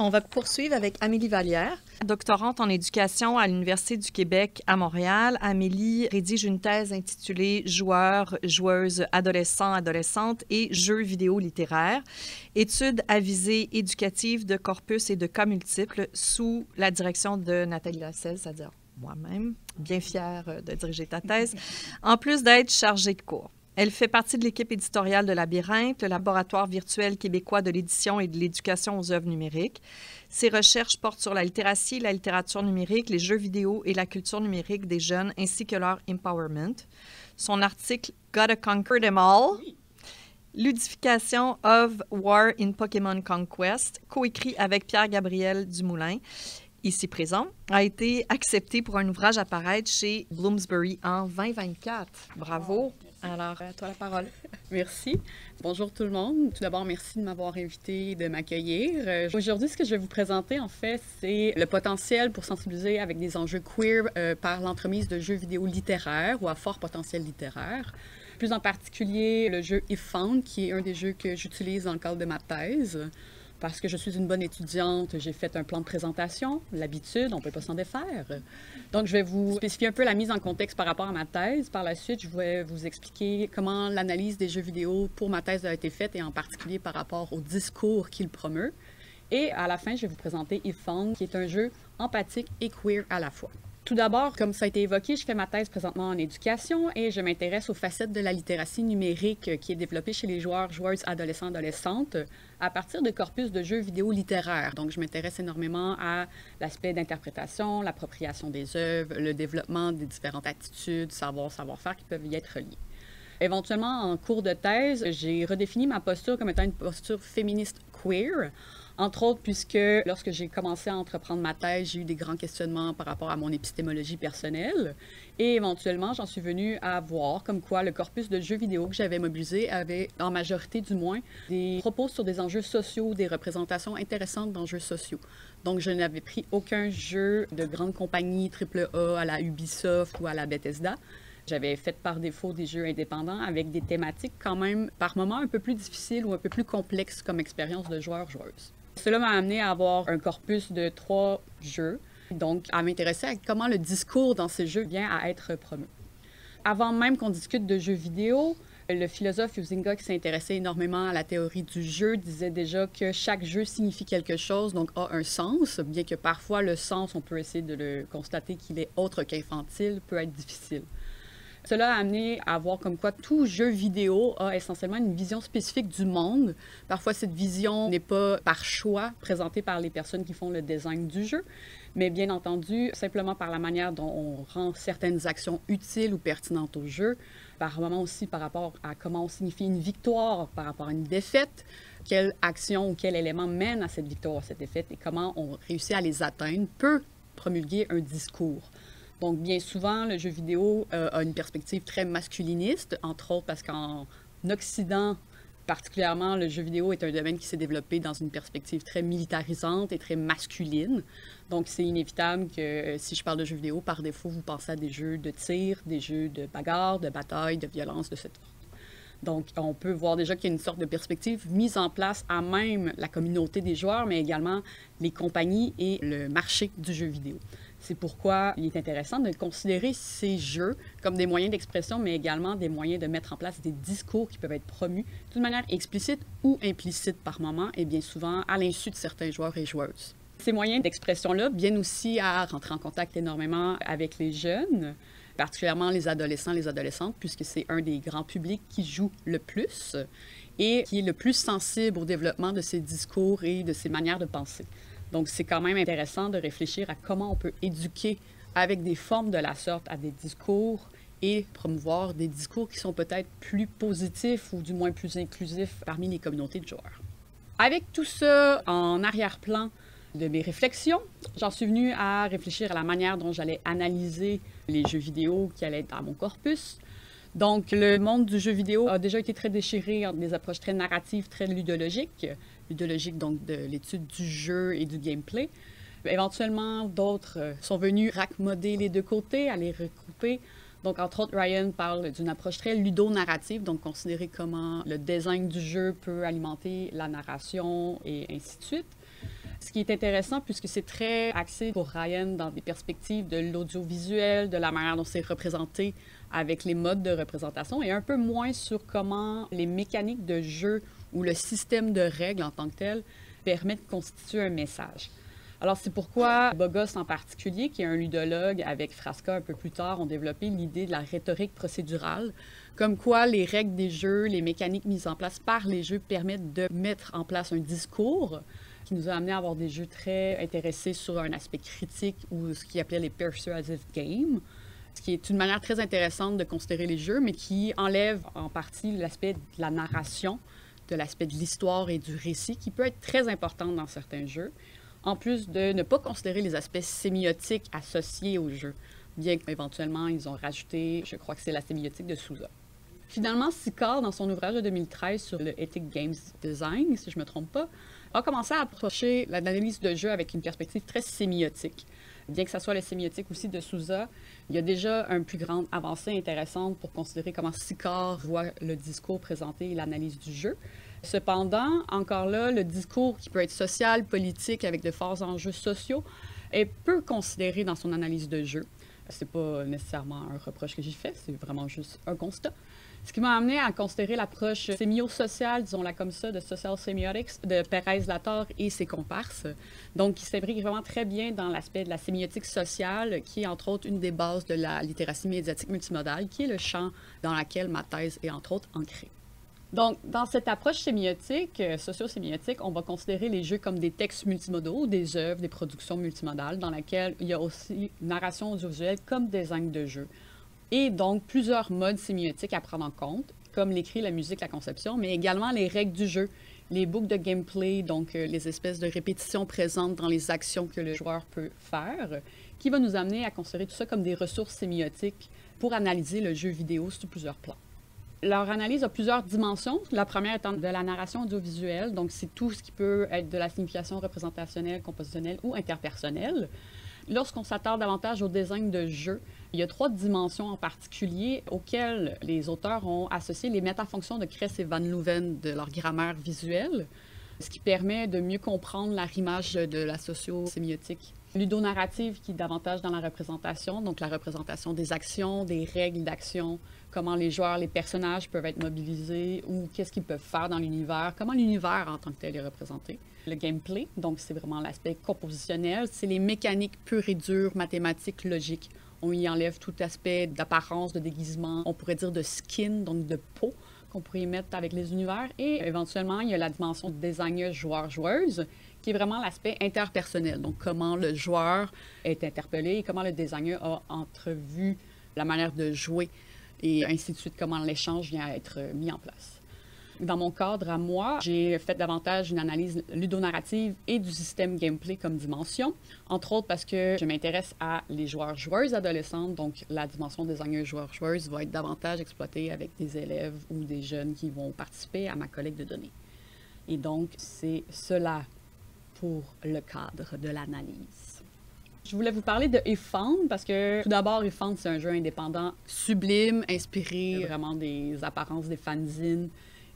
On va poursuivre avec Amélie Vallière. Doctorante en éducation à l'Université du Québec à Montréal, Amélie rédige une thèse intitulée « Joueurs, joueuses, adolescents, adolescentes et jeux vidéo littéraires. Études à visée éducative de corpus et de cas multiples » sous la direction de Nathalie Lasselle, c'est-à-dire moi-même, bien fière de diriger ta thèse, en plus d'être chargée de cours. Elle fait partie de l'équipe éditoriale de Labyrinthe, le laboratoire virtuel québécois de l'édition et de l'éducation aux œuvres numériques. Ses recherches portent sur la littératie, la littérature numérique, les jeux vidéo et la culture numérique des jeunes, ainsi que leur empowerment. Son article « Gotta Conquer Them All », Ludification of War in Pokémon Conquest, coécrit avec Pierre-Gabriel Dumoulin, ici présent, a été accepté pour un ouvrage à paraître chez Bloomsbury en 2024. Bravo! Alors, à toi la parole. Merci. Bonjour tout le monde. Tout d'abord, merci de m'avoir invité, de m'accueillir. Aujourd'hui, ce que je vais vous présenter, en fait, c'est le potentiel pour sensibiliser avec des enjeux queer par l'entremise de jeux vidéo littéraires ou à fort potentiel littéraire. Plus en particulier, le jeu If Found, qui est un des jeux que j'utilise dans le cadre de ma thèse. Parce que je suis une bonne étudiante, j'ai fait un plan de présentation, l'habitude, on ne peut pas s'en défaire. Donc, je vais vous spécifier un peu la mise en contexte par rapport à ma thèse. Par la suite, je vais vous expliquer comment l'analyse des jeux vidéo pour ma thèse a été faite, et en particulier par rapport au discours qu'il promeut. Et à la fin, je vais vous présenter If Found, qui est un jeu empathique et queer à la fois. Tout d'abord, comme ça a été évoqué, je fais ma thèse présentement en éducation et je m'intéresse aux facettes de la littératie numérique qui est développée chez les joueurs, joueuses, adolescents, adolescentes à partir de corpus de jeux vidéo littéraires. Donc, je m'intéresse énormément à l'aspect d'interprétation, l'appropriation des œuvres, le développement des différentes attitudes, savoir-faire qui peuvent y être liés. Éventuellement, en cours de thèse, j'ai redéfini ma posture comme étant une posture féministe queer. Entre autres, puisque lorsque j'ai commencé à entreprendre ma thèse, j'ai eu des grands questionnements par rapport à mon épistémologie personnelle. Et éventuellement, j'en suis venue à voir comme quoi le corpus de jeux vidéo que j'avais mobilisé avait, en majorité du moins, des propos sur des enjeux sociaux, des représentations intéressantes d'enjeux sociaux. Donc, je n'avais pris aucun jeu de grande compagnie AAA à la Ubisoft ou à la Bethesda. J'avais fait par défaut des jeux indépendants avec des thématiques quand même par moments un peu plus difficiles ou un peu plus complexes comme expérience de joueur-joueuse. Cela m'a amené à avoir un corpus de 3 jeux, donc à m'intéresser à comment le discours dans ces jeux vient à être promu. Avant même qu'on discute de jeux vidéo, le philosophe Huizinga, qui s'intéressait énormément à la théorie du jeu, disait déjà que chaque jeu signifie quelque chose, donc a un sens, bien que parfois le sens, on peut essayer de le constater qu'il est autre qu'infantile, peut être difficile. Cela a amené à voir comme quoi tout jeu vidéo a essentiellement une vision spécifique du monde. Parfois, cette vision n'est pas par choix présentée par les personnes qui font le design du jeu, mais bien entendu, simplement par la manière dont on rend certaines actions utiles ou pertinentes au jeu, par moment aussi par rapport à comment on signifie une victoire par rapport à une défaite, quelle action ou quel élément mène à cette victoire ou à cette défaite et comment on réussit à les atteindre peut promulguer un discours. Donc, bien souvent, le jeu vidéo a une perspective très masculiniste, entre autres parce qu'en Occident, particulièrement, le jeu vidéo est un domaine qui s'est développé dans une perspective très militarisante et très masculine. Donc, c'est inévitable que si je parle de jeux vidéo, par défaut, vous pensez à des jeux de tir, des jeux de bagarre, de bataille, de violence, de cette sorte. Donc, on peut voir déjà qu'il y a une sorte de perspective mise en place à même la communauté des joueurs, mais également les compagnies et le marché du jeu vidéo. C'est pourquoi il est intéressant de considérer ces jeux comme des moyens d'expression, mais également des moyens de mettre en place des discours qui peuvent être promus d'une manière explicite ou implicite par moment, et bien souvent à l'insu de certains joueurs et joueuses. Ces moyens d'expression-là viennent aussi à rentrer en contact énormément avec les jeunes, particulièrement les adolescents, les adolescentes, puisque c'est un des grands publics qui joue le plus et qui est le plus sensible au développement de ces discours et de ces manières de penser. Donc, c'est quand même intéressant de réfléchir à comment on peut éduquer avec des formes de la sorte à des discours et promouvoir des discours qui sont peut-être plus positifs ou du moins plus inclusifs parmi les communautés de joueurs. Avec tout ça en arrière-plan de mes réflexions, j'en suis venue à réfléchir à la manière dont j'allais analyser les jeux vidéo qui allaient être dans mon corpus. Donc, le monde du jeu vidéo a déjà été très déchiré entre des approches très narratives, très ludologiques donc de l'étude du jeu et du gameplay. Éventuellement, d'autres sont venus raccommoder les deux côtés, à les recouper. Donc, entre autres, Ryan parle d'une approche très ludonarrative, donc considérer comment le design du jeu peut alimenter la narration et ainsi de suite. Ce qui est intéressant, puisque c'est très axé pour Ryan dans des perspectives de l'audiovisuel, de la manière dont c'est représenté avec les modes de représentation, et un peu moins sur comment les mécaniques de jeu ou le système de règles en tant que tel permet de constituer un message. Alors, c'est pourquoi Bogos en particulier, qui est un ludologue avec Frasca un peu plus tard, ont développé l'idée de la rhétorique procédurale, comme quoi les règles des jeux, les mécaniques mises en place par les jeux permettent de mettre en place un discours qui nous a amené à avoir des jeux très intéressés sur un aspect critique ou ce qu'ils appelaient les persuasive games, ce qui est une manière très intéressante de considérer les jeux, mais qui enlève en partie l'aspect de la narration, de l'aspect de l'histoire et du récit, qui peut être très important dans certains jeux, en plus de ne pas considérer les aspects sémiotiques associés au jeu, bien qu'éventuellement ils ont rajouté, je crois que c'est la sémiotique de Sousa. Finalement, Sicard, dans son ouvrage de 2013 sur le Ethic Games Design, si je ne me trompe pas, a commencé à approcher l'analyse de jeu avec une perspective très sémiotique. Bien que ce soit la sémiotique aussi de Sousa, il y a déjà une plus grande avancée intéressante pour considérer comment Sicard voit le discours présenté et l'analyse du jeu. Cependant, encore là, le discours qui peut être social, politique, avec de forts enjeux sociaux, est peu considéré dans son analyse de jeu. C'est pas nécessairement un reproche que j'y fais, c'est vraiment juste un constat. Ce qui m'a amené à considérer l'approche sémio-sociale, disons-la comme ça, de Social Semiotics de Pérez Latorre et ses comparses, donc qui s'imbrique vraiment très bien dans l'aspect de la sémiotique sociale, qui est entre autres une des bases de la littératie médiatique multimodale, qui est le champ dans lequel ma thèse est entre autres ancrée. Donc, dans cette approche sémiotique, socio-sémiotique, on va considérer les jeux comme des textes multimodaux, des œuvres, des productions multimodales, dans lesquelles il y a aussi narration audiovisuelle comme design de jeu. Et donc, plusieurs modes sémiotiques à prendre en compte, comme l'écrit, la musique, la conception, mais également les règles du jeu, les boucles de gameplay, donc les espèces de répétitions présentes dans les actions que le joueur peut faire, qui va nous amener à considérer tout ça comme des ressources sémiotiques pour analyser le jeu vidéo sur plusieurs plans. Leur analyse a plusieurs dimensions. La première étant de la narration audiovisuelle, donc c'est tout ce qui peut être de la signification représentationnelle, compositionnelle ou interpersonnelle. Lorsqu'on s'attarde davantage au design de jeu, il y a 3 dimensions en particulier auxquelles les auteurs ont associé les métafonctions de Kress et Van Leuven de leur grammaire visuelle, ce qui permet de mieux comprendre la rimage de la socio-sémiotique. Ludonarrative qui est davantage dans la représentation, donc la représentation des actions, des règles d'action, comment les joueurs, les personnages peuvent être mobilisés ou qu'est-ce qu'ils peuvent faire dans l'univers, comment l'univers en tant que tel est représenté. Le gameplay, donc c'est vraiment l'aspect compositionnel, c'est les mécaniques pures et dures, mathématiques, logiques. On y enlève tout aspect d'apparence, de déguisement, on pourrait dire de skin, donc de peau, qu'on pourrait y mettre avec les univers. Et éventuellement, il y a la dimension de designer joueur-joueuse, qui est vraiment l'aspect interpersonnel. Donc, comment le joueur est interpellé et comment le designer a entrevu la manière de jouer et ainsi de suite, comment l'échange vient à être mis en place. Dans mon cadre à moi, j'ai fait davantage une analyse ludonarrative et du système gameplay comme dimension, entre autres parce que je m'intéresse à les joueurs-joueuses adolescentes, donc la dimension designer joueur-joueuse va être davantage exploitée avec des élèves ou des jeunes qui vont participer à ma collecte de données. Et donc, c'est cela pour le cadre de l'analyse. Je voulais vous parler de eFound parce que, tout d'abord, eFound, c'est un jeu indépendant sublime, inspiré vraiment des apparences des fanzines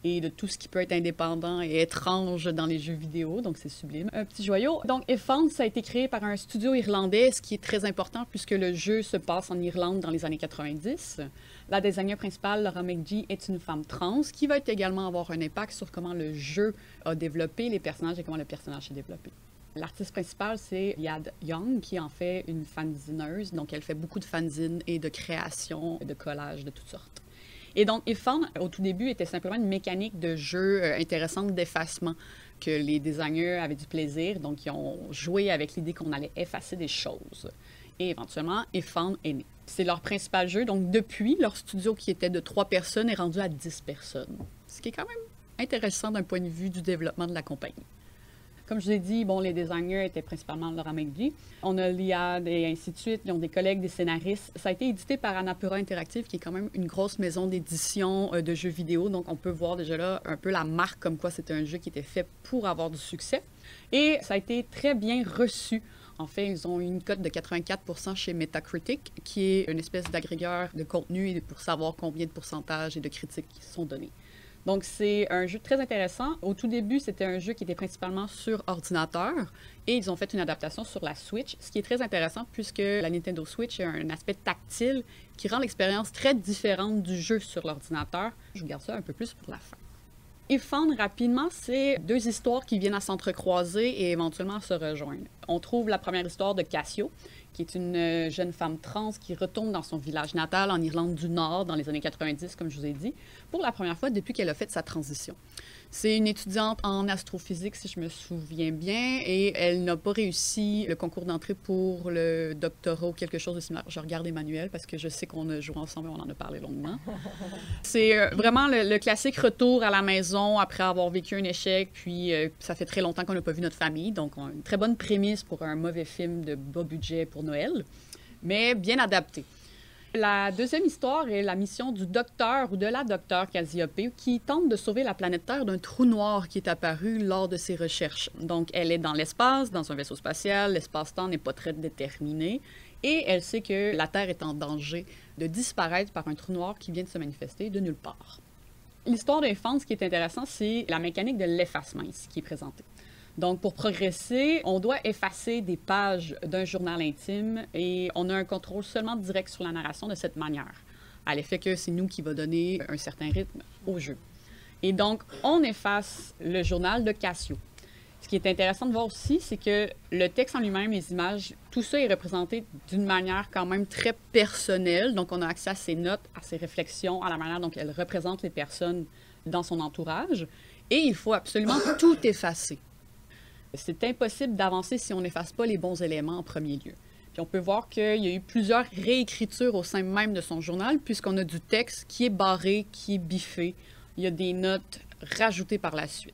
et de tout ce qui peut être indépendant et étrange dans les jeux vidéo, donc c'est sublime. Un petit joyau. Donc, eFound, ça a été créé par un studio irlandais, ce qui est très important puisque le jeu se passe en Irlande dans les années 90. La designer principale, Laura McGee, est une femme trans qui va également avoir un impact sur comment le jeu a développé les personnages et comment le personnage s'est développé. L'artiste principale, c'est Yad Young, qui est en fait une fanzineuse, donc elle fait beaucoup de fanzines et de créations, de collages de toutes sortes. Et donc, eFound, au tout début, était simplement une mécanique de jeu intéressante d'effacement, que les designers avaient du plaisir, donc ils ont joué avec l'idée qu'on allait effacer des choses. Et éventuellement, eFound est né. C'est leur principal jeu, donc depuis, leur studio qui était de 3 personnes est rendu à 10 personnes, ce qui est quand même intéressant d'un point de vue du développement de la compagnie. Comme je vous ai dit, bon, les designers étaient principalement Laura McGee. On a l'IAD et ainsi de suite. Ils ont des collègues, des scénaristes. Ça a été édité par Annapurna Interactive, qui est quand même une grosse maison d'édition de jeux vidéo. Donc, on peut voir déjà là un peu la marque comme quoi c'était un jeu qui était fait pour avoir du succès. Et ça a été très bien reçu. En fait, ils ont une cote de 84% chez Metacritic, qui est une espèce d'agrégeur de contenu pour savoir combien de pourcentages et de critiques qui sont donnés. Donc, c'est un jeu très intéressant. Au tout début, c'était un jeu qui était principalement sur ordinateur et ils ont fait une adaptation sur la Switch, ce qui est très intéressant puisque la Nintendo Switch a un aspect tactile qui rend l'expérience très différente du jeu sur l'ordinateur. Je vous garde ça un peu plus pour la fin. Ifan, rapidement, c'est deux histoires qui viennent à s'entrecroiser et éventuellement à se rejoindre. On trouve la première histoire de Cassio, qui est une jeune femme trans qui retourne dans son village natal en Irlande du Nord dans les années 90, comme je vous ai dit, pour la première fois depuis qu'elle a fait sa transition. C'est une étudiante en astrophysique, si je me souviens bien, et elle n'a pas réussi le concours d'entrée pour le doctorat ou quelque chose de similaire. Je regarde Emmanuel parce que je sais qu'on a joué ensemble et on en a parlé longuement. C'est vraiment le classique retour à la maison après avoir vécu un échec, puis ça fait très longtemps qu'on n'a pas vu notre famille, donc une très bonne prémisse pour un mauvais film de bas budget pour Noël, mais bien adapté. La deuxième histoire est la mission du docteur ou de la docteure Cassiope qui tente de sauver la planète Terre d'un trou noir qui est apparu lors de ses recherches. Donc, elle est dans l'espace, dans un vaisseau spatial, l'espace-temps n'est pas très déterminé et elle sait que la Terre est en danger de disparaître par un trou noir qui vient de se manifester de nulle part. L'histoire d'Infant, ce qui est intéressant, c'est la mécanique de l'effacement ici qui est présentée. Donc, pour progresser, on doit effacer des pages d'un journal intime et on a un contrôle seulement direct sur la narration de cette manière, à l'effet que c'est nous qui va donner un certain rythme au jeu. Et donc, on efface le journal de Cassio. Ce qui est intéressant de voir aussi, c'est que le texte en lui-même, les images, tout ça est représenté d'une manière quand même très personnelle. Donc, on a accès à ses notes, à ses réflexions, à la manière dont elle représente les personnes dans son entourage. Et il faut absolument tout effacer. C'est impossible d'avancer si on n'efface pas les bons éléments en premier lieu. Puis on peut voir qu'il y a eu plusieurs réécritures au sein même de son journal, puisqu'on a du texte qui est barré, qui est biffé. Il y a des notes rajoutées par la suite.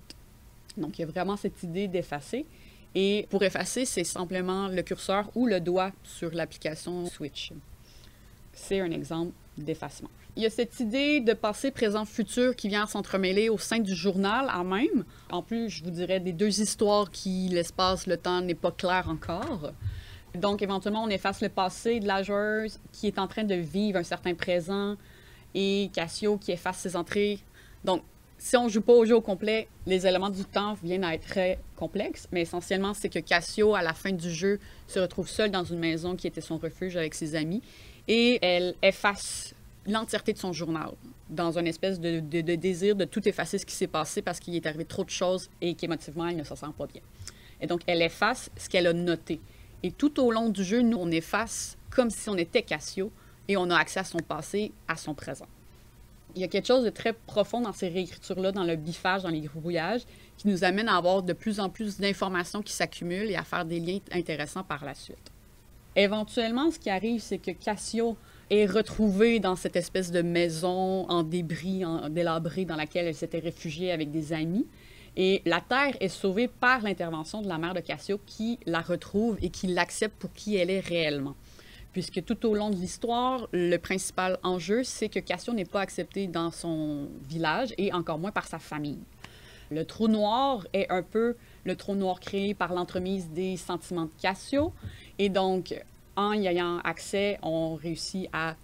Donc, il y a vraiment cette idée d'effacer. Et pour effacer, c'est simplement le curseur ou le doigt sur l'application Switch. C'est un exemple d'effacement. Il y a cette idée de passé, présent, futur qui vient s'entremêler au sein du journal en même. En plus, je vous dirais des deux histoires qui, l'espace, le temps n'est pas clair encore. Donc, éventuellement, on efface le passé de la joueuse qui est en train de vivre un certain présent et Cassio qui efface ses entrées. Donc, si on ne joue pas au jeu au complet, les éléments du temps viennent à être très complexes, mais essentiellement, c'est que Cassio, à la fin du jeu, se retrouve seule dans une maison qui était son refuge avec ses amis et elle efface l'entièreté de son journal, dans une espèce de désir de tout effacer ce qui s'est passé parce qu'il est arrivé trop de choses et qu'émotivement, elle ne se sent pas bien. Et donc, elle efface ce qu'elle a noté. Et tout au long du jeu, nous, on efface comme si on était Cassio et on a accès à son passé, à son présent. Il y a quelque chose de très profond dans ces réécritures-là, dans le biffage, dans les grouillages, qui nous amène à avoir de plus en plus d'informations qui s'accumulent et à faire des liens intéressants par la suite. Éventuellement, ce qui arrive, c'est que Cassio est retrouvée dans cette espèce de maison en débris, délabrée, dans laquelle elle s'était réfugiée avec des amis. Et la Terre est sauvée par l'intervention de la mère de Cassio qui la retrouve et qui l'accepte pour qui elle est réellement. Puisque tout au long de l'histoire, le principal enjeu, c'est que Cassio n'est pas accepté dans son village et encore moins par sa famille. Le trou noir est un peu le trou noir créé par l'entremise des sentiments de Cassio. Et donc, en y ayant accès, on réussit à,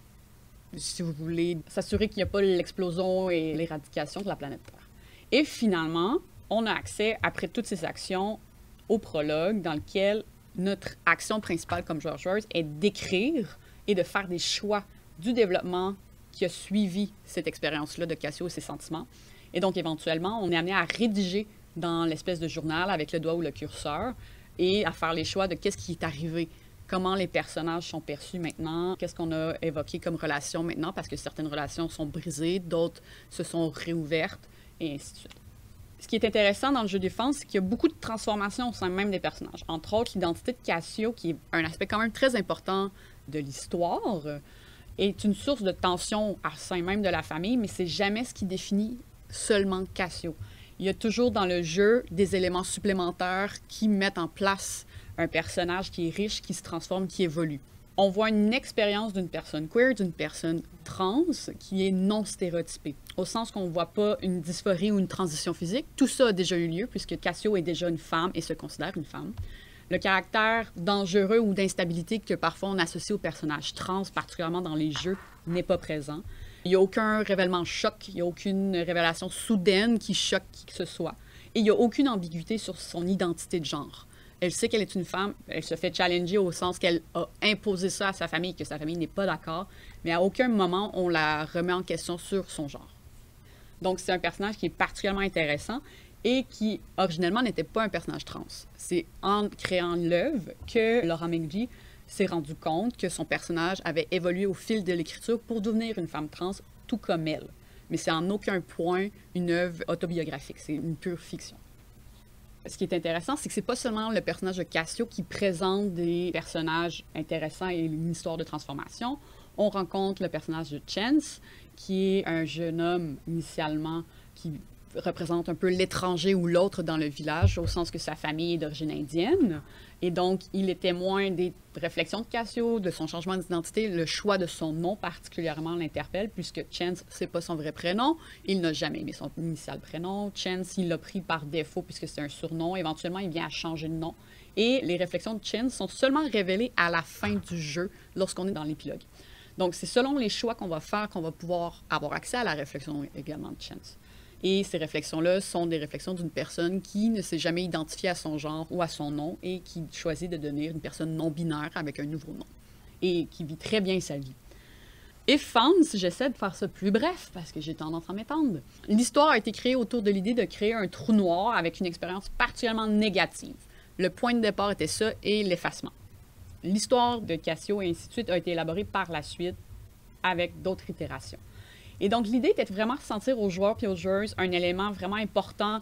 si vous voulez, s'assurer qu'il n'y a pas l'explosion et l'éradication de la planète Terre. Et finalement, on a accès, après toutes ces actions, au prologue dans lequel notre action principale comme joueur-joueuse est d'écrire et de faire des choix du développement qui a suivi cette expérience-là de Cassio et ses sentiments. Et donc, éventuellement, on est amené à rédiger dans l'espèce de journal avec le doigt ou le curseur et à faire les choix de qu'est-ce qui est arrivé, comment les personnages sont perçus maintenant, qu'est-ce qu'on a évoqué comme relation maintenant, parce que certaines relations sont brisées, d'autres se sont réouvertes, et ainsi de suite. Ce qui est intéressant dans le jeu Défense, c'est qu'il y a beaucoup de transformations au sein même des personnages. Entre autres, l'identité de Cassio, qui est un aspect quand même très important de l'histoire, est une source de tension au sein même de la famille, mais c'est jamais ce qui définit seulement Cassio. Il y a toujours dans le jeu des éléments supplémentaires qui mettent en place un personnage qui est riche, qui se transforme, qui évolue. On voit une expérience d'une personne queer, d'une personne trans, qui est non stéréotypée, au sens qu'on ne voit pas une dysphorie ou une transition physique. Tout ça a déjà eu lieu, puisque Cassio est déjà une femme et se considère une femme. Le caractère dangereux ou d'instabilité que parfois on associe aux personnages trans, particulièrement dans les jeux, n'est pas présent. Il Il n'y a aucun révèlement choc, il n'y a aucune révélation soudaine qui choque qui que ce soit. Et il n'y a aucune ambiguïté sur son identité de genre. Elle sait qu'elle est une femme, elle se fait challenger au sens qu'elle a imposé ça à sa famille, que sa famille n'est pas d'accord, mais à aucun moment on la remet en question sur son genre. Donc c'est un personnage qui est particulièrement intéressant et qui, originellement, n'était pas un personnage trans. C'est en créant l'œuvre que Laura McGee s'est rendu compte que son personnage avait évolué au fil de l'écriture pour devenir une femme trans, tout comme elle. Mais c'est en aucun point une œuvre autobiographique, c'est une pure fiction. Ce qui est intéressant, c'est que c'est pas seulement le personnage de Cassio qui présente des personnages intéressants et une histoire de transformation. On rencontre le personnage de Chance, qui est un jeune homme initialement qui représente un peu l'étranger ou l'autre dans le village, au sens que sa famille est d'origine indienne. Et donc, il est témoin des réflexions de Cassio, de son changement d'identité. Le choix de son nom particulièrement l'interpelle, puisque Chance, c'est pas son vrai prénom. Il n'a jamais aimé son initial prénom. Chance, il l'a pris par défaut, puisque c'est un surnom. Éventuellement, il vient à changer de nom. Et les réflexions de Chance sont seulement révélées à la fin du jeu, lorsqu'on est dans l'épilogue. Donc, c'est selon les choix qu'on va faire qu'on va pouvoir avoir accès à la réflexion également de Chance. Et ces réflexions-là sont des réflexions d'une personne qui ne s'est jamais identifiée à son genre ou à son nom et qui choisit de devenir une personne non-binaire avec un nouveau nom et qui vit très bien sa vie. If Found, j'essaie de faire ça plus bref parce que j'ai tendance à m'étendre. L'histoire a été créée autour de l'idée de créer un trou noir avec une expérience particulièrement négative. Le point de départ était ça et l'effacement. L'histoire de Cassio et ainsi de suite a été élaborée par la suite avec d'autres itérations. Et donc, l'idée était de vraiment ressentir aux joueurs et aux joueuses un élément vraiment important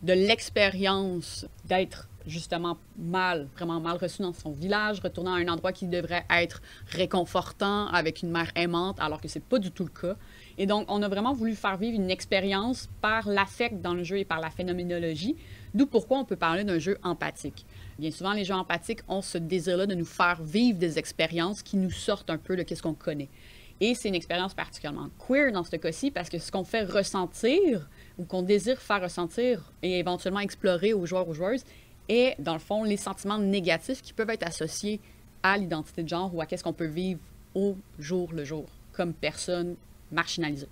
de l'expérience d'être justement vraiment mal reçu dans son village, retournant à un endroit qui devrait être réconfortant avec une mère aimante, alors que c'est pas du tout le cas. Et donc, on a vraiment voulu faire vivre une expérience par l'affect dans le jeu et par la phénoménologie, d'où pourquoi on peut parler d'un jeu empathique. Bien souvent, les jeux empathiques ont ce désir-là de nous faire vivre des expériences qui nous sortent un peu de ce qu'on connaît. Et c'est une expérience particulièrement queer dans ce cas-ci parce que ce qu'on fait ressentir ou qu'on désire faire ressentir et éventuellement explorer aux joueurs ou joueuses est, dans le fond, les sentiments négatifs qui peuvent être associés à l'identité de genre ou à qu'est-ce qu'on peut vivre au jour le jour comme personne marginalisée.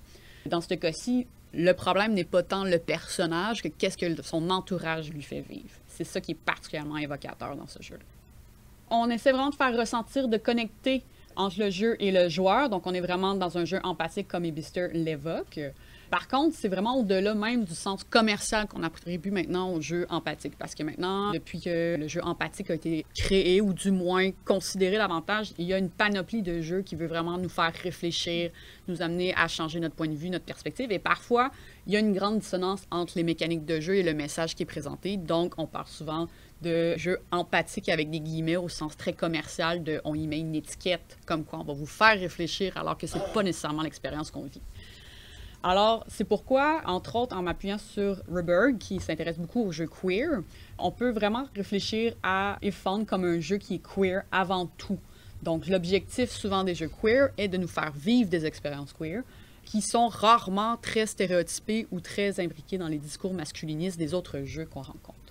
Dans ce cas-ci, le problème n'est pas tant le personnage que qu'est-ce que son entourage lui fait vivre. C'est ça qui est particulièrement évocateur dans ce jeu-là. On essaie vraiment de faire ressentir, de connecter entre le jeu et le joueur. Donc, on est vraiment dans un jeu empathique comme Ibister l'évoque. Par contre, c'est vraiment au-delà même du sens commercial qu'on attribue maintenant au jeu empathique. Parce que maintenant, depuis que le jeu empathique a été créé, ou du moins considéré davantage, il y a une panoplie de jeux qui veut vraiment nous faire réfléchir, nous amener à changer notre point de vue, notre perspective. Et parfois, il y a une grande dissonance entre les mécaniques de jeu et le message qui est présenté. Donc, on parle souvent de jeux empathiques avec des guillemets au sens très commercial de on y met une étiquette comme quoi on va vous faire réfléchir alors que c'est pas nécessairement l'expérience qu'on vit. Alors, c'est pourquoi, entre autres, en m'appuyant sur Reberg, qui s'intéresse beaucoup aux jeux queer, on peut vraiment réfléchir à If Found comme un jeu qui est queer avant tout. Donc, l'objectif souvent des jeux queer est de nous faire vivre des expériences queer qui sont rarement très stéréotypées ou très imbriquées dans les discours masculinistes des autres jeux qu'on rencontre.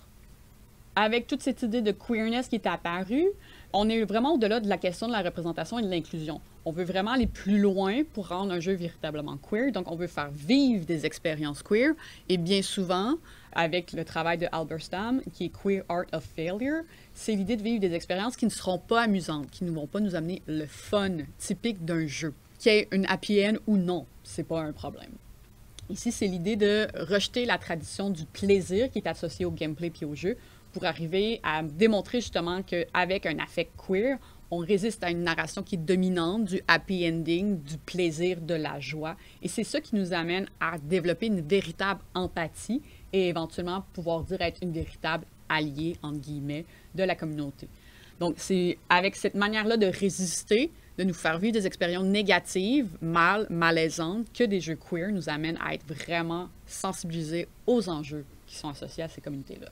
Avec toute cette idée de queerness qui est apparue, on est vraiment au-delà de la question de la représentation et de l'inclusion. On veut vraiment aller plus loin pour rendre un jeu véritablement queer. Donc, on veut faire vivre des expériences queer. Et bien souvent, avec le travail de Halberstam, qui est Queer Art of Failure, c'est l'idée de vivre des expériences qui ne seront pas amusantes, qui ne vont pas nous amener le fun typique d'un jeu. Qu'il y ait une happy end ou non, c'est pas un problème. Ici, c'est l'idée de rejeter la tradition du plaisir qui est associé au gameplay puis au jeu pour arriver à démontrer justement qu'avec un affect queer, on résiste à une narration qui est dominante du happy ending, du plaisir, de la joie. Et c'est ça qui nous amène à développer une véritable empathie et éventuellement pouvoir dire être une véritable alliée, entre guillemets, de la communauté. Donc, c'est avec cette manière-là de résister, de nous faire vivre des expériences négatives, malaisantes, que des jeux queer nous amènent à être vraiment sensibilisés aux enjeux qui sont associés à ces communautés-là.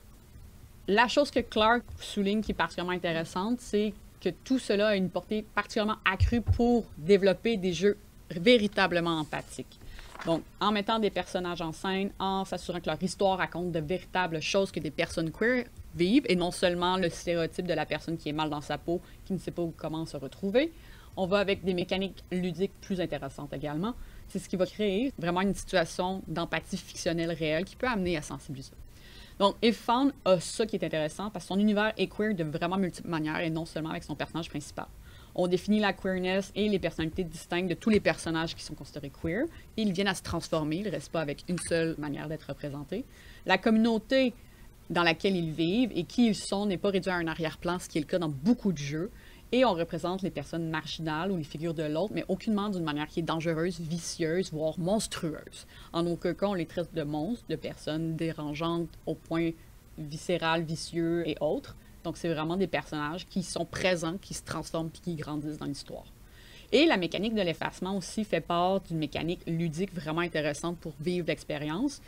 La chose que Clark souligne qui est particulièrement intéressante, c'est que tout cela a une portée particulièrement accrue pour développer des jeux véritablement empathiques. Donc, en mettant des personnages en scène, en s'assurant que leur histoire raconte de véritables choses que des personnes queer vivent, et non seulement le stéréotype de la personne qui est mal dans sa peau, qui ne sait pas comment se retrouver. On va avec des mécaniques ludiques plus intéressantes également, c'est ce qui va créer vraiment une situation d'empathie fictionnelle réelle qui peut amener à sensibiliser. Donc, If Found a ça qui est intéressant parce que son univers est queer de vraiment multiples manières et non seulement avec son personnage principal. On définit la queerness et les personnalités distinctes de tous les personnages qui sont considérés queer et ils viennent à se transformer, ils ne restent pas avec une seule manière d'être représentés. La communauté dans laquelle ils vivent et qui ils sont n'est pas réduit à un arrière-plan, ce qui est le cas dans beaucoup de jeux. Et on représente les personnes marginales ou les figures de l'autre, mais aucunement d'une manière qui est dangereuse, vicieuse, voire monstrueuse. En aucun cas, on les traite de monstres, de personnes dérangeantes au point viscéral, vicieux et autres. Donc, c'est vraiment des personnages qui sont présents, qui se transforment et qui grandissent dans l'histoire. Et la mécanique de l'effacement aussi fait part d'une mécanique ludique vraiment intéressante pour vivre l'expérience,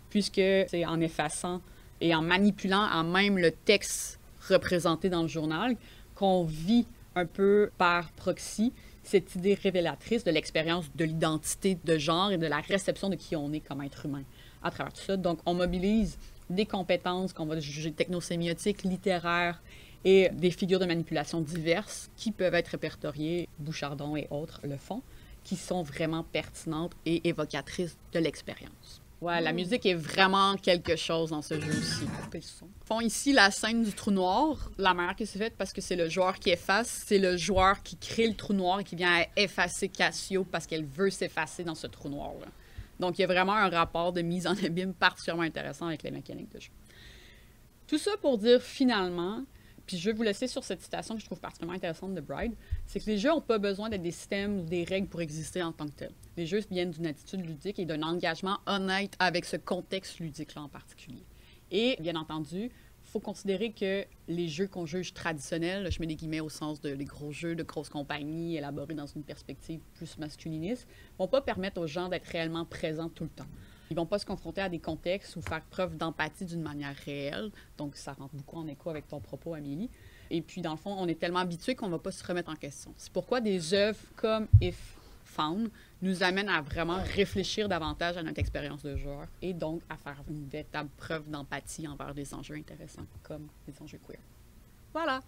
puisque c'est en effaçant et en manipulant en même le texte représenté dans le journal qu'on vit un peu par proxy cette idée révélatrice de l'expérience de l'identité de genre et de la réception de qui on est comme être humain à travers tout ça. Donc, on mobilise des compétences qu'on va juger technosémiotiques, littéraires et des figures de manipulation diverses qui peuvent être répertoriées, Bouchardon et autres le font, qui sont vraiment pertinentes et évocatrices de l'expérience. Ouais, la musique est vraiment quelque chose dans ce jeu aussi. Ils font ici la scène du trou noir. La manière que c'est faite, parce que c'est le joueur qui efface, c'est le joueur qui crée le trou noir et qui vient à effacer Cassio parce qu'elle veut s'effacer dans ce trou noir-là. Donc, il y a vraiment un rapport de mise en abîme particulièrement intéressant avec les mécaniques de jeu. Tout ça pour dire finalement, puis je vais vous laisser sur cette citation que je trouve particulièrement intéressante de Bride, c'est que les jeux n'ont pas besoin d'être des systèmes ou des règles pour exister en tant que tels. Les jeux viennent d'une attitude ludique et d'un engagement honnête avec ce contexte ludique-là en particulier. Et, bien entendu, il faut considérer que les jeux qu'on juge traditionnels, je mets des guillemets au sens de les gros jeux de grosses compagnies élaborés dans une perspective plus masculiniste, ne vont pas permettre aux gens d'être réellement présents tout le temps. Ils ne vont pas se confronter à des contextes ou faire preuve d'empathie d'une manière réelle. Donc, ça rentre beaucoup en écho avec ton propos, Amélie. Et puis, dans le fond, on est tellement habitué qu'on ne va pas se remettre en question. C'est pourquoi des œuvres comme If Found nous amènent à vraiment réfléchir davantage à notre expérience de joueur et donc à faire une véritable preuve d'empathie envers des enjeux intéressants comme les enjeux queer. Voilà!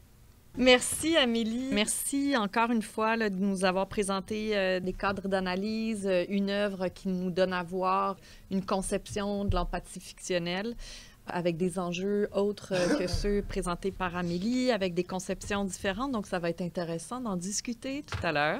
Merci, Amélie. Merci encore une fois là, de nous avoir présenté des cadres d'analyse, une œuvre qui nous donne à voir une conception de l'empathie fictionnelle avec des enjeux autres que ceux présentés par Amélie, avec des conceptions différentes. Donc, ça va être intéressant d'en discuter tout à l'heure.